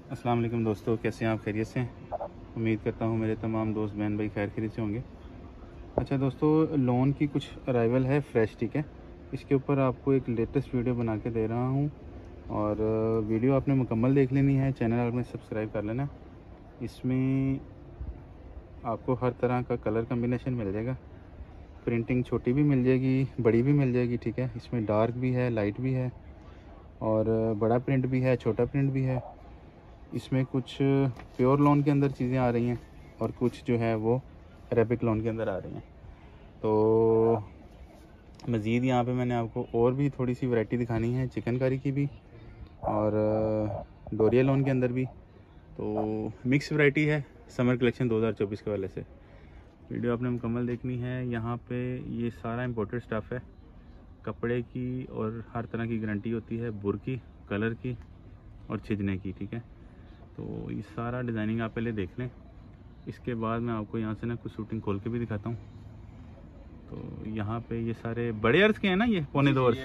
अस्सलाम वालेकुम दोस्तों, कैसे हैं आप? खैरियत से हैं? उम्मीद करता हूँ मेरे तमाम दोस्त बहन भाई खैर खैरियत से होंगे। अच्छा दोस्तों, लोन की कुछ अराइवल है फ्रेश, ठीक है। इसके ऊपर आपको एक लेटेस्ट वीडियो बना के दे रहा हूँ और वीडियो आपने मुकम्मल देख लेनी है। चैनल आपने सब्सक्राइब कर लेना। इसमें आपको हर तरह का कलर कम्बिनेशन मिल जाएगा। प्रिंटिंग छोटी भी मिल जाएगी, बड़ी भी मिल जाएगी, ठीक है। इसमें डार्क भी है, लाइट भी है और बड़ा प्रिंट भी है, छोटा प्रिंट भी है। इसमें कुछ प्योर लोन के अंदर चीज़ें आ रही हैं और कुछ जो है वो अरेबिक लोन के अंदर आ रही हैं। तो मज़ीद यहाँ पे मैंने आपको और भी थोड़ी सी वैरायटी दिखानी है, चिकनकारी की भी और डोरिया लोन के अंदर भी। तो मिक्स वैरायटी है समर कलेक्शन 2024 के वाले से। वीडियो आपने मुकम्मल देखनी है। यहाँ पे ये सारा इम्पोर्टेड स्टफ़ है, कपड़े की और हर तरह की गारंटी होती है, बुर की, कलर की और छिजने की, ठीक है। तो ये सारा डिज़ाइनिंग आप पहले देख लें, इसके बाद मैं आपको यहाँ से ना कुछ शूटिंग खोल के भी दिखाता हूँ। तो यहाँ पे ये सारे बड़े अर्ज़ के हैं ना, ये पौने 2 अर्ज़,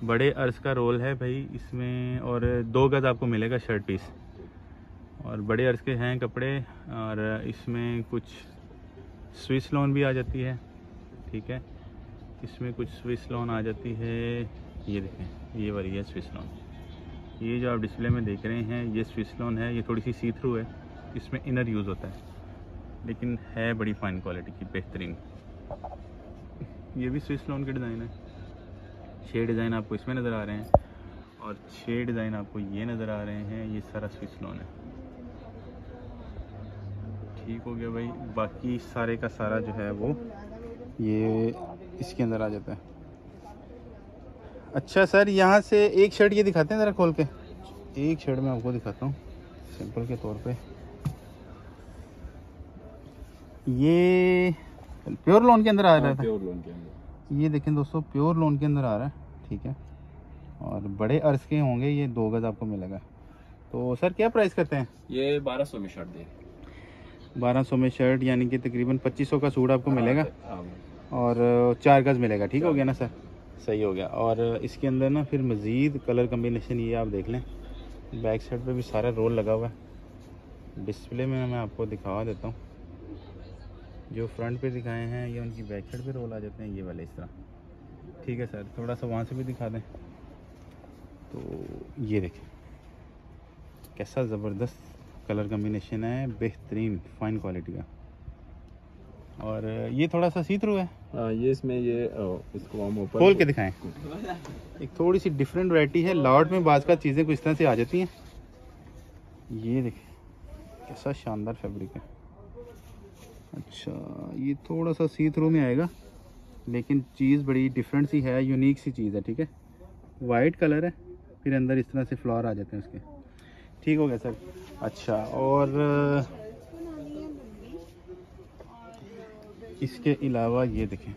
बड़े अर्ज़ का रोल है भाई इसमें। और 2 गज़ आपको मिलेगा शर्ट पीस और बड़े अर्ज़ के हैं कपड़े। और इसमें कुछ स्विस लोन भी आ जाती है, ठीक है। इसमें कुछ स्विस लोन आ जाती है, ये देखें, ये वाली है स्विस लोन। ये जो आप डिस्प्ले में देख रहे हैं ये स्विस लोन है। ये थोड़ी सी सी थ्रू है, इसमें इनर यूज़ होता है, लेकिन है बड़ी फाइन क्वालिटी की, बेहतरीन। ये भी स्विस लोन के डिज़ाइन है। 6 डिज़ाइन आपको इसमें नज़र आ रहे हैं और 6 डिज़ाइन आपको ये नज़र आ रहे हैं। ये सारा स्विस लोन है, ठीक हो गया भाई। बाकी सारे का सारा जो है वो ये इसके अंदर आ जाता है। अच्छा सर, यहाँ से एक शर्ट ये दिखाते हैं ज़रा खोल के। एक शर्ट मैं आपको दिखाता हूँ सिंपल के तौर पे। ये प्योर लोन के अंदर आ रहा था। प्योर लोन के अंदर ये देखें दोस्तों, प्योर लोन के अंदर आ रहा है, ठीक है। और बड़े अर्ज़ के होंगे, ये 2 गज़ आपको मिलेगा। तो सर क्या प्राइस करते हैं? ये 1200 में शर्ट दे। 1200 में शर्ट, यानी कि तकरीबन 2500 का सूट आपको मिलेगा हाँ। और 4 गज़ मिलेगा, ठीक हो गया ना सर? सही हो गया। और इसके अंदर ना फिर मज़ीद कलर कम्बिनेशन ये आप देख लें। बैक साइड पे भी सारा रोल लगा हुआ है। डिस्प्ले में मैं आपको दिखा देता हूँ। जो फ्रंट पे दिखाए हैं ये उनकी बैक साइड पे रोल आ जाते हैं, ये वाले इस तरह, ठीक है सर। थोड़ा सा वहाँ से भी दिखा दें। तो ये देखें कैसा ज़बरदस्त कलर कम्बिनेशन है, बेहतरीन फाइन क्वालिटी का। और ये थोड़ा सा सी थ्रू है। हाँ, ये इसमें ये इसको हम ऊपर खोल के दिखाएं। एक थोड़ी सी डिफरेंट वैरायटी है। लॉट में बाज़ का चीज़ें कुछ तरह से आ जाती हैं। ये देखें कैसा शानदार फैब्रिक है। अच्छा, ये थोड़ा सा सी थ्रू में आएगा, लेकिन चीज़ बड़ी डिफरेंट सी है, यूनिक सी चीज़ है, ठीक है। वाइट कलर है, फिर अंदर इस तरह से फ्लावर आ जाते हैं उसके, ठीक हो गया सर। अच्छा, और इसके अलावा ये देखें,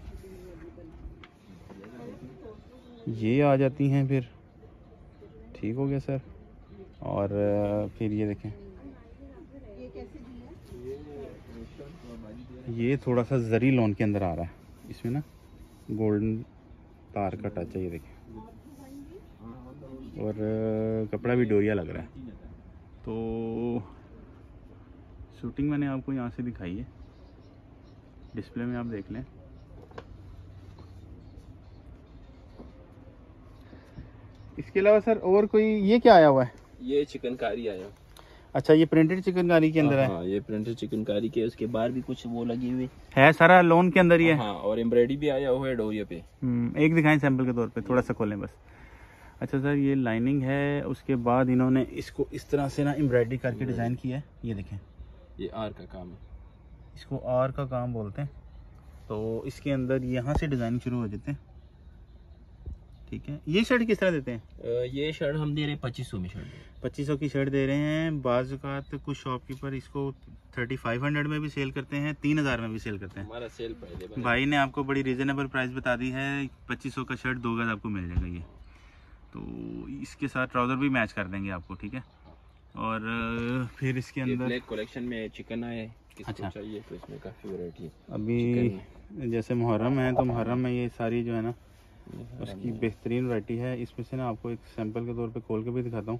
ये आ जाती हैं फिर, ठीक हो गया सर। और फिर ये देखें, ये थोड़ा सा जरी लोन के अंदर आ रहा है। इसमें ना गोल्डन तार का टच है, ये देखें। और कपड़ा भी डोरिया लग रहा है। तो शूटिंग मैंने आपको यहाँ से दिखाई है, डिस्प्ले में आप देख लें। इसके अलावा सर और कोई ये क्या आया हुआ है? ये चिकनकारी आया। अच्छा, ये प्रिंटेड चिकनकारी के अंदर है। हाँ, ये प्रिंटेड चिकनकारी के, उसके बाहर भी कुछ वो लगी हुई है, सारा लोन के अंदर ही है। हाँ, और एम्ब्रॉयडरी भी आया हुआ है डोरिया पे। एक दिखाएं सैंपल के तौर पे, थोड़ा सा खोलें बस। अच्छा सर, ये लाइनिंग है, उसके बाद इन्होंने इसको इस तरह से ना एम्ब्रॉयडरी करके डिज़ाइन किया है, ये देखें। ये आर का काम है, इसको आर का काम बोलते हैं। तो इसके अंदर यहाँ से डिज़ाइन शुरू हो जाते हैं, ठीक है। ये शर्ट किस तरह देते हैं? ये शर्ट हम दे रहे हैं 2500 में शर्ट। 2500 की शर्ट दे रहे हैं। बाज़ औक़ात कुछ शॉपकीपर इसको 3500 में भी सेल करते हैं, 3000 में भी सेल करते हैं। हमारा सेल पहले भाई ने आपको बड़ी रीज़नेबल प्राइस बता दी है। 2500 का शर्ट 2 गज़ आपको मिल जाएगा ये। तो इसके साथ ट्राउज़र भी मैच कर देंगे आपको, ठीक है। और फिर इसके अंदर ब्लैक कलेक्शन में चिकन आया है, किसको अच्छा चाहिए तो इसमें काफ़ी वैरायटी है। अभी जैसे मुहर्रम है, तो मुहर्रम में ये सारी जो है ना उसकी बेहतरीन वैरायटी है। इसमें से ना आपको एक सैंपल के तौर पे खोल के भी दिखाता हूँ।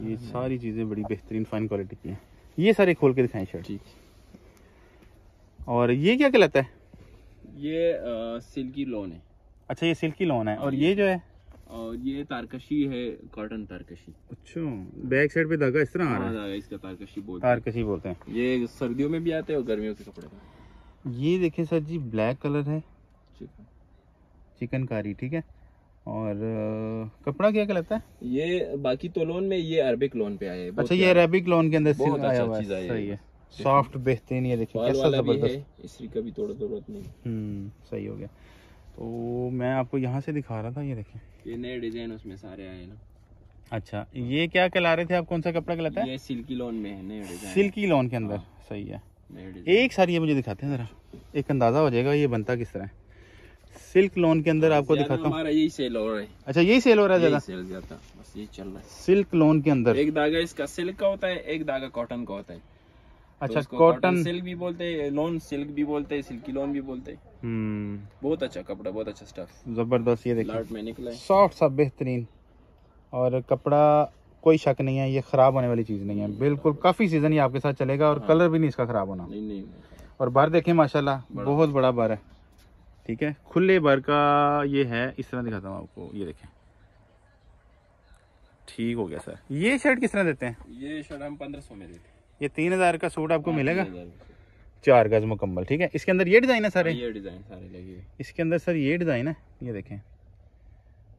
ये सारी चीज़ें बड़ी बेहतरीन फाइन क्वालिटी की हैं। ये सारे खोल के दिखाएं शर्ट। ठीक। और ये क्या कहलाता है? ये सिल्की लॉन है। अच्छा, ये सिल्की लॉन है। और ये जो है, और ये तारकशी है, कॉटन तारकशी। अच्छा, बैक साइड पे धागा इस तरह आ रहा है। धागा इसका तारकशी बोलते हैं। तारकशी बोलते हैं। ये सर्दियों में भी आते हैं और गर्मियों के कपड़े में। ये देखें सर जी, ब्लैक कलर है, चिकनकारी, ठीक है। और कपड़ा क्या कहलाता है? ये बाकी तो लोन में, ये अरबिक लोन पे आया है। अच्छा, ये अरबिक लोन के अंदर बहुत आया अच्छा हुआ है। चीज सही है, सॉफ्ट बेहतरीन। ये देखिए कैसा जबरदस्त, इसकी कभी तोड़ जरूरत नहीं। सही हो गया। तो मैं आपको यहाँ से दिखा रहा था, ये देखें, ये नए डिजाइन उसमें सारे आए ना। अच्छा, ये क्या कहला रहे थे आप? कौन सा कपड़ा कहलाता है? ये सिल्की लॉन में है, नए डिजाइन। सिल्की लॉन के अंदर। सही है। एक सारी ये मुझे दिखाते हैं जरा, एक अंदाजा हो जाएगा ये बनता किस तरह है। सिल्क लॉन के अंदर आपको दिखाता हूँ। हमारा यही सेल हो रहा है। अच्छा, यही सेल हो रहा है ज्यादा? सेल जाता, बस यही चल रहा है। सिल्क लॉन के अंदर एक धागा इसका सिल्क का होता है, एक धागा कॉटन का होता है। अच्छा, तो कॉटन सिल्क भी बोलते हैं, लॉन सिल्क भी बोलते हैं, सिल्की लॉन भी बोलते हैं। बहुत अच्छा कपड़ा, बहुत अच्छा स्टफ, जबरदस्त। ये देखिए लाट में निकला है, सॉफ्ट सा बेहतरीन। और कपड़ा कोई शक नहीं है, ये खराब होने वाली चीज नहीं है बिल्कुल। काफी सीजन ये आपके साथ चलेगा और कलर भी नहीं इसका खराब होना। नहीं। और बार देखें माशाल्लाह, बहुत बड़ा बार है, ठीक है। खुले बार का ये है, इस तरह दिखाता हूँ आपको, ये देखें। ठीक हो गया सर। ये शर्ट किस तरह देते हैं? ये शर्ट हम 1500 में देते हैं। ये 3000 का सूट आपको मिलेगा, 4 गज मुकम्मल, ठीक है। इसके अंदर ये डिजाइन है सारे? ये डिजाइन सारे लगे हुए। इसके अंदर सर ये डिजाइन है, ये देखें,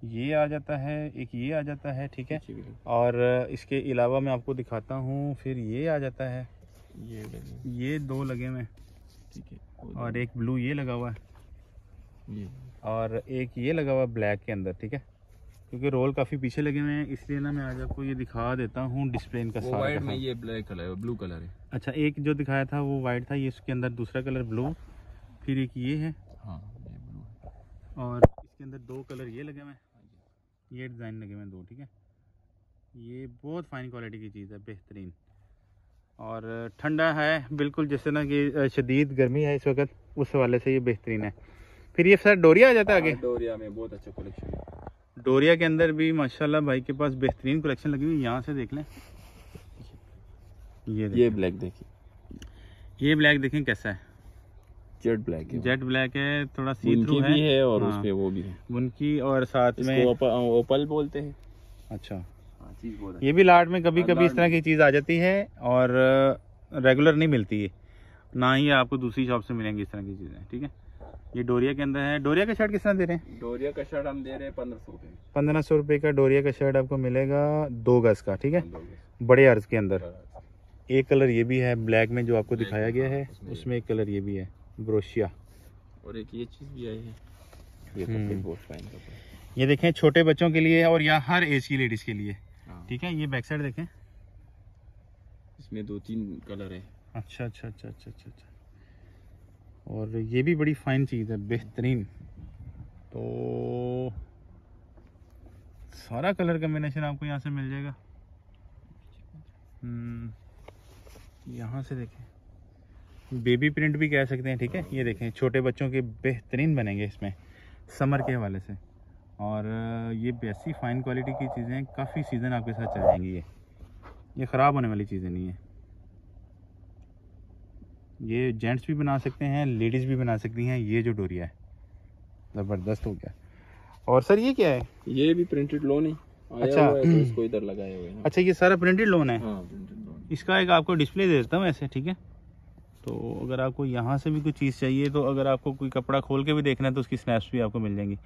ये आ जाता है, एक ये आ जाता है, ठीक है। और इसके अलावा मैं आपको दिखाता हूँ, फिर ये आ जाता है, ये 2 लगे हुए, ठीक है। और एक ब्लू ये लगा हुआ है, और एक ये लगा हुआ ब्लैक के अंदर, ठीक है। क्योंकि रोल काफ़ी पीछे लगे हुए हैं, इसलिए ना मैं आज आपको ये दिखा देता हूँ डिस्प्ले इनका सारा। वाइट में ये ब्लैक कलर है, ब्लू कलर है। अच्छा, एक जो दिखाया था वो वाइट था, ये इसके अंदर दूसरा कलर ब्लू, फिर एक ये है, हाँ ये ब्लू, और इसके अंदर 2 कलर ये लगे हुए हैं, ये डिज़ाइन लगे हुए हैं 2, ठीक है। ये बहुत फाइन क्वालिटी की चीज़ है, बेहतरीन। और ठंडा है बिल्कुल, जैसे ना कि शदीद गर्मी है इस वक्त, उस हवाले से ये बेहतरीन है। फिर ये सर डोरिया आ जाता है आगे? डोरिया में बहुत अच्छा कलेक्शन है। डोरिया के अंदर भी माशाल्लाह भाई के पास बेहतरीन कलेक्शन लगी हुई है। यहाँ से देख लें, ये ब्लैक देखिए, ये ब्लैक देखें कैसा है, जेट ब्लैक है। जेट ब्लैक है, थोड़ा सी थ्रू भी है और हाँ, उस पे वो भी है बुनकी, और साथ में ओपल बोलते हैं। अच्छा, चीज बहुत ये भी लाट में कभी कभी इस तरह की चीज़ आ जाती है, और रेगुलर नहीं मिलती है, ना ही आपको दूसरी शॉप से मिलेंगी इस तरह की चीज़ें, ठीक है। ये डोरिया के अंदर है। डोरिया का शर्ट किस तरह दे रहे हैं? डोरिया का शर्ट हम दे रहे हैं 1500 रुपये। 1500 रुपये का डोरिया का शर्ट आपको मिलेगा, 2 गज का, ठीक है, बड़े अर्ज के अंदर। एक कलर ये भी है ब्लैक में जो आपको दिखाया गया है, उसमें एक कलर ये भी है, ब्रोशिया। और एक ये चीज़ भी आई है, ये कपड़े बहुत फाइन कपड़े। ये देखें, छोटे बच्चों के लिए और या हर एज की लेडीज़ के लिए, ठीक है। ये बैक साइड देखें, इसमें 2-3 कलर है। अच्छा अच्छा अच्छा अच्छा अच्छा अच्छा। और ये भी बड़ी फाइन चीज़ है, बेहतरीन। तो सारा कलर कम्बिनेशन आपको यहाँ से मिल जाएगा। यहाँ से देखें, बेबी प्रिंट भी कह सकते हैं, ठीक है। ये देखें, छोटे बच्चों के बेहतरीन बनेंगे इसमें समर के हवाले से। और ये ऐसी फाइन क्वालिटी की चीज़ें काफ़ी सीज़न आपके साथ चल जाएंगी। ये ख़राब होने वाली चीज़ें नहीं है। ये जेंट्स भी बना सकते हैं, लेडीज़ भी बना सकती हैं। ये जो डोरिया है ज़बरदस्त हो गया। और सर ये क्या है? ये भी प्रिंटेड लोन है। अच्छा, तो इसको इधर लगाए हुए हैं। अच्छा, ये सारा प्रिंटेड लोन है। हाँ, प्रिंटेड लोन। इसका एक आपको डिस्प्ले दे देता हूँ ऐसे, ठीक है। तो अगर आपको यहाँ से भी कुछ चीज़ चाहिए, तो अगर आपको कोई कपड़ा खोल के भी देखना है तो उसकी स्नैप्स भी आपको मिल जाएंगी।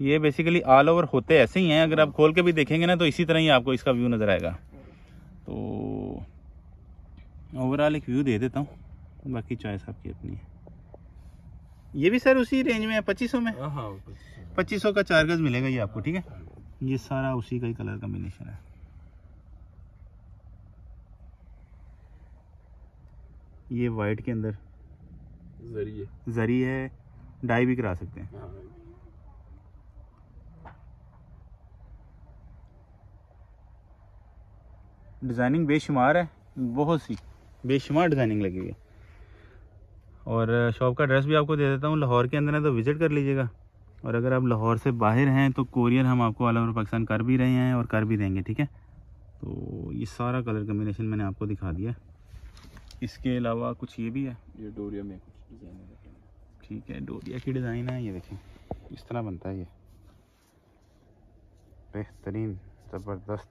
ये बेसिकली ऑल ओवर होते ऐसे ही हैं, अगर आप खोल के भी देखेंगे ना तो इसी तरह ही आपको इसका व्यू नज़र आएगा। तो ओवरऑल एक व्यू दे देता हूँ, बाकी चॉइस आपकी अपनी है। ये भी सर उसी रेंज में है, 2500 में। हाँ, 2500 का 4 गज मिलेगा ये आपको, ठीक है। ये सारा उसी का ही कलर कॉम्बिनेशन है। ये वाइट के अंदर जरी है, डाई भी करा सकते हैं। डिज़ाइनिंग बेशुमार है, बहुत सी बेशुमार डिज़ाइनिंग लगी हुई है। और शॉप का एड्रेस भी आपको दे देता हूँ। लाहौर के अंदर है तो विज़िट कर लीजिएगा, और अगर आप लाहौर से बाहर हैं तो कोरियर हम आपको ऑल ओवर पाकिस्तान कर भी रहे हैं और कर भी देंगे, ठीक है। तो ये सारा कलर कम्बिनेशन मैंने आपको दिखा दिया। इसके अलावा कुछ ये भी है, ये डोरिया में कुछ डिजाइन है। ठीक है, डोरिया की डिज़ाइन है, ये देखें इस तरह बनता है, ये बेहतरीन ज़बरदस्त।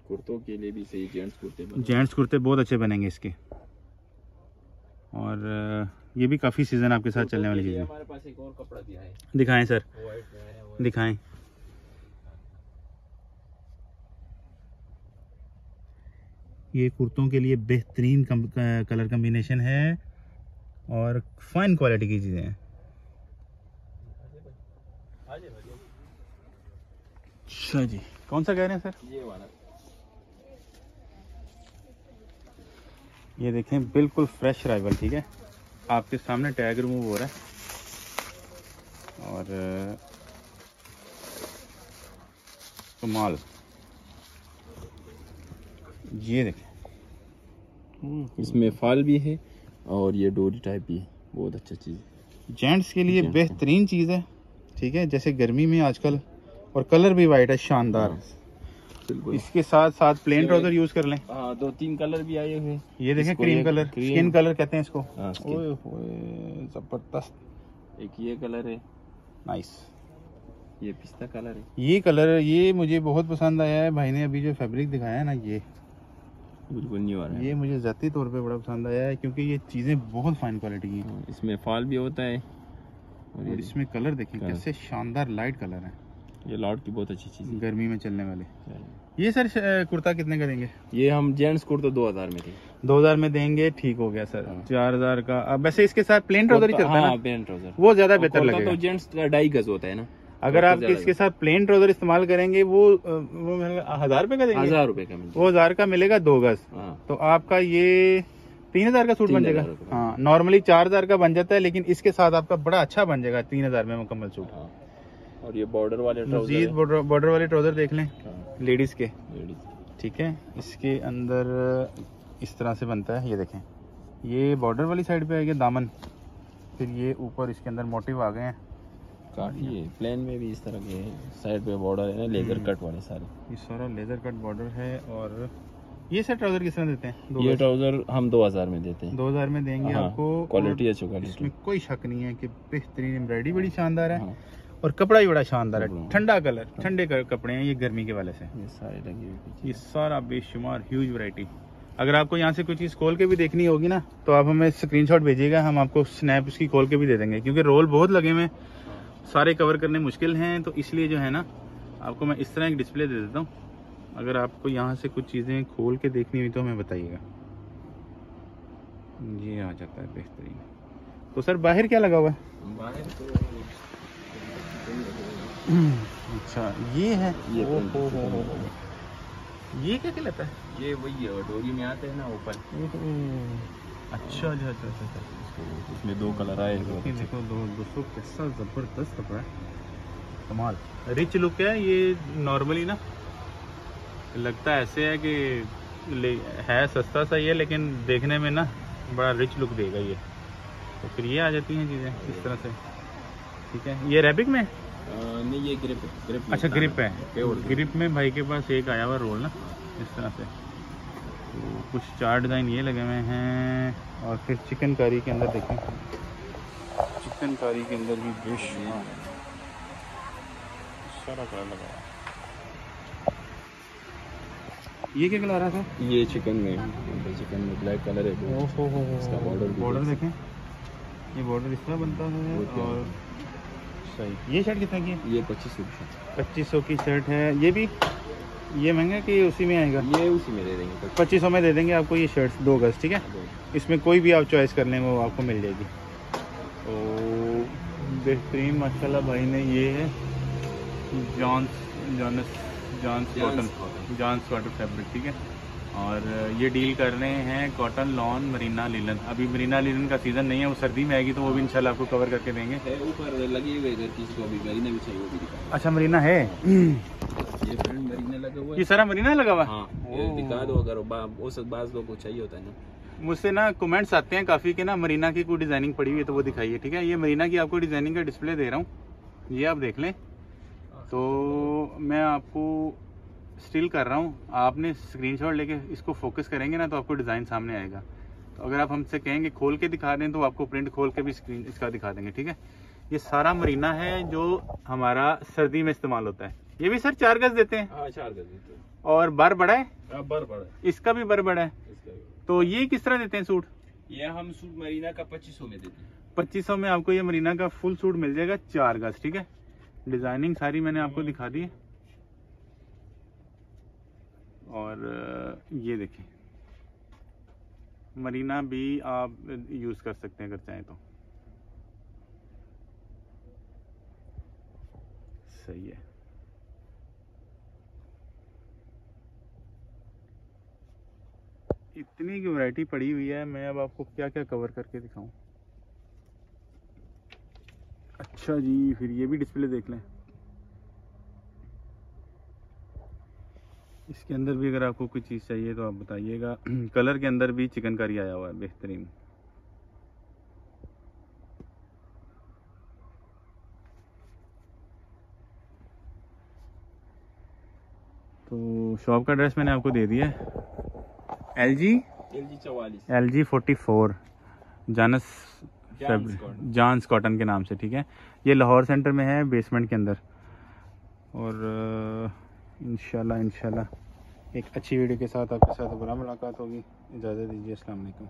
कुर्तों के लिए भी सही, जेंट्स कुर्ते बहुत अच्छे बनेंगे इसके। और ये भी काफ़ी सीज़न आपके साथ चलने वाली चीज़ है। हमारे पास एक और कपड़ा दिया है, दिखाएं सर, दिखाएं। ये कुर्तों के लिए बेहतरीन कलर कम्बिनेशन है और फाइन क्वालिटी की चीज़ें हैं। अच्छा जी, कौन सा कह रहे हैं सर? ये वाला। ये देखें बिल्कुल फ्रेश अराइवल, ठीक है, आपके सामने टैग रिमूव हो रहा है और कमाल। ये देखें, इसमें फाल भी है और ये डोरी टाइप भी है, बहुत अच्छा चीज़ है। जेंट्स के लिए बेहतरीन चीज़ है, ठीक है, जैसे गर्मी में आजकल, और कलर भी वाइट है, शानदार। इसके साथ साथ प्लेन ट्राउजर यूज कर लें। हाँ, 2-3 कलर भी आए हुए। ये देखें क्रीम कलर, स्किन कलर कहते हैं इसको। हाँ, ओए होए जबरदस्त। एक ये कलर है, नाइस। ये पिस्ता कलर है। ये कलर ये मुझे बहुत पसंद आया है, भाई ने अभी जो फैब्रिक दिखाया है ना, ये बिल्कुल न्यू आ रहा है। ये मुझे ज़ाती तौर पे बड़ा पसंद आया है, क्योंकि ये चीज़ें बहुत फाइन क्वालिटी की हैं। इसमें फॉल भी होता है और इसमें कलर देखें कैसे शानदार लाइट कलर है। ये लॉट की बहुत अच्छी चीज़ है, गर्मी में चलने वाले। ये सर कुर्ता कितने का देंगे? ये हम जेंट्स कुर्ता 2000 में थे। 2000 में देंगे, ठीक हो गया सर। 4000 का। अब वैसे इसके साथ प्लेन ट्राउजर ही चलता है ना? प्लेन ट्राउजर वो ज्यादा बेहतर लगेगा। तो जेंट्स का 2.5 गज होता है ना। अगर आप इसके साथ प्लेन ट्राउजर इस्तेमाल करेंगे वो 1000 रुपए का देंगे। 1000 रुपए का मिलेगा। वो 1000 का मिलेगा 2 गज। तो आपका ये 3000 का सूट बन जाएगा। हाँ, नॉर्मली 4000 का बन जाता है, लेकिन इसके साथ आपका बड़ा अच्छा बन जाएगा 3000 में मुकम्मल सूट। और ये बॉर्डर वाले मजीद बॉर्डर वाले ट्राउजर देख लें, लेडीज के, ठीक है। इसके अंदर इस तरह से बनता है, ये देखें, ये बॉर्डर वाली साइड पे आएगा दामन, फिर ये ऊपर इसके अंदर मोटिव आ गए हैं काफी। प्लेन में भी इस तरह के साइड पे बॉर्डर है ना, लेजर कट वाले सारे। ये सारा लेजर कट बॉर्डर है। और ये सर ट्राउजर किस तरह देते हैं? ये ट्राउजर हम 2000 में देते हैं। 2000 में देंगे आपको। क्वालिटी अच्छी क्वालिटी, इसमें कोई शक नहीं है कि बेहतरीन एम्ब्रॉयडरी बड़ी शानदार है और कपड़ा भी बड़ा शानदार है। ठंडा कलर, ठंडे कपड़े हैं ये गर्मी के वाले से। ये सारे लगे हुए, ये सारा बेशुमार ह्यूज वैरायटी। अगर आपको यहाँ से कोई चीज़ खोल के भी देखनी होगी ना, तो आप हमें स्क्रीनशॉट भेजिएगा, हम आपको स्नैप उसकी खोल के भी दे देंगे, क्योंकि रोल बहुत लगे हुए, सारे कवर करने मुश्किल हैं। तो इसलिए जो है ना, आपको मैं इस तरह एक डिस्प्ले दे देता हूँ। अगर आपको यहाँ से कुछ चीज़ें खोल के देखनी हुई तो हमें बताइएगा। ये आ जाता है बेहतरीन। तो सर बाहर क्या लगा हुआ है? बाहर तो अच्छा, ये है। ये क्या कहलाता है? ये वही डोरी में आते हैं ना ऊपर। अच्छा अच्छा अच्छा अच्छा। इसमें 2 कलर आए। देखो दोस्तों कैसा जबरदस्त कपड़ा है, कमाल। रिच लुक है ये। नॉर्मली ना लगता है ऐसे है कि है सस्ता सा ही है, लेकिन देखने में ना बड़ा रिच लुक देगा ये। तो फिर ये आ जाती हैं चीज़ें इस तरह से, ठीक है। ये रैबिक में नहीं, ये ग्रिप। अच्छा, ग्रिप है। ग्रिप में भाई के पास एक आया हुआ रोल ना इस तरह से। तो कुछ 4 डिज़ाइन ये लगे हुए हैं। और फिर चिकनकारी के अंदर देखें, चिकनकारी के अंदर भी बेशुमार सारा कलर लगा हुआ है। ये क्या कलर है? ये चिकन में ब्लैक कलर है। इसका बॉर्डर देखें, ये बॉर्डर इस तरह बनता है। और सही। ये शर्ट कितना की है? ये 2500 की शर्ट है। ये भी ये महंगा कि उसी में आएगा? ये उसी में दे देंगे, 2500 में दे देंगे आपको ये शर्ट्स 2 गज, ठीक है। इसमें कोई भी आप चॉइस कर लें वो आपको मिल जाएगी। तो बेहतरीन माशाल्लाह भाई ने, ये है जॉन्स कॉटन फैब्रिक, ठीक है। और ये डील कर रहे हैं कॉटन लॉन मरीना लिनन। अभी मरीना लिनन का सीज़न नहीं है, वो सर्दी में आएगी, तो वो भी इंशाल्लाह आपको कवर करके देंगे। ऊपर लगे हुए मरीना भी चाहिए, वो भी दिखा। अच्छा, मरीना है। ये फ्रंट मरीना लगा हुआ है। ये सारा मरीना लगा हुआ है। हाँ, ये दिखा दो अगर बाज़ लोगों को चाहिए होता है ना। मुझसे ना कमेंट्स आते हैं काफ़ी कि ना मरीना की कोई डिज़ाइनिंग पड़ी हुई है तो वो दिखाइए, ठीक है। ये मरीना की आपको डिज़ाइनिंग का डिस्प्ले दे रहा हूँ, ये आप देख लें। तो मैं आपको स्टिल कर रहा हूँ, आपने स्क्रीनशॉट लेके इसको फोकस करेंगे ना तो आपको डिज़ाइन सामने आएगा। तो अगर आप हमसे कहेंगे खोल के दिखा दें तो आपको प्रिंट खोल के भी स्क्रीन इसका दिखा देंगे, ठीक है। ये सारा मरीना है जो हमारा सर्दी में इस्तेमाल होता है। ये भी सर 4 गज देते हैं? हाँ 4 गज देते हैं। और बर बड़ा है? बर बड़ा है। इसका भी बर बड़ा है। तो ये किस तरह देते हैं सूट? ये हम सूट मरीना का 2500 में देते हैं। 2500 में आपको ये मरीना का फुल सूट मिल जाएगा 4 गज, ठीक है। डिजाइनिंग सारी मैंने आपको दिखा दी है। और ये देखिए मरीना भी आप यूज कर सकते हैं अगर चाहें तो। सही है। इतनी की वैरायटी पड़ी हुई है, मैं अब आपको क्या क्या कवर करके दिखाऊं। अच्छा जी, फिर ये भी डिस्प्ले देख लें। इसके अंदर भी अगर आपको कोई चीज़ चाहिए तो आप बताइएगा। कलर के अंदर भी चिकनकारी आया हुआ है बेहतरीन। तो शॉप का एड्रेस मैंने आपको दे दिया है। LG 44 जानस कॉटन के नाम से, ठीक है। ये लाहौर सेंटर में है, बेसमेंट के अंदर। और इंशाल्लाह एक अच्छी वीडियो के साथ आपके साथ दोबारा मुलाकात होगी। इजाज़त दीजिए, अस्सलाम वालेकुम।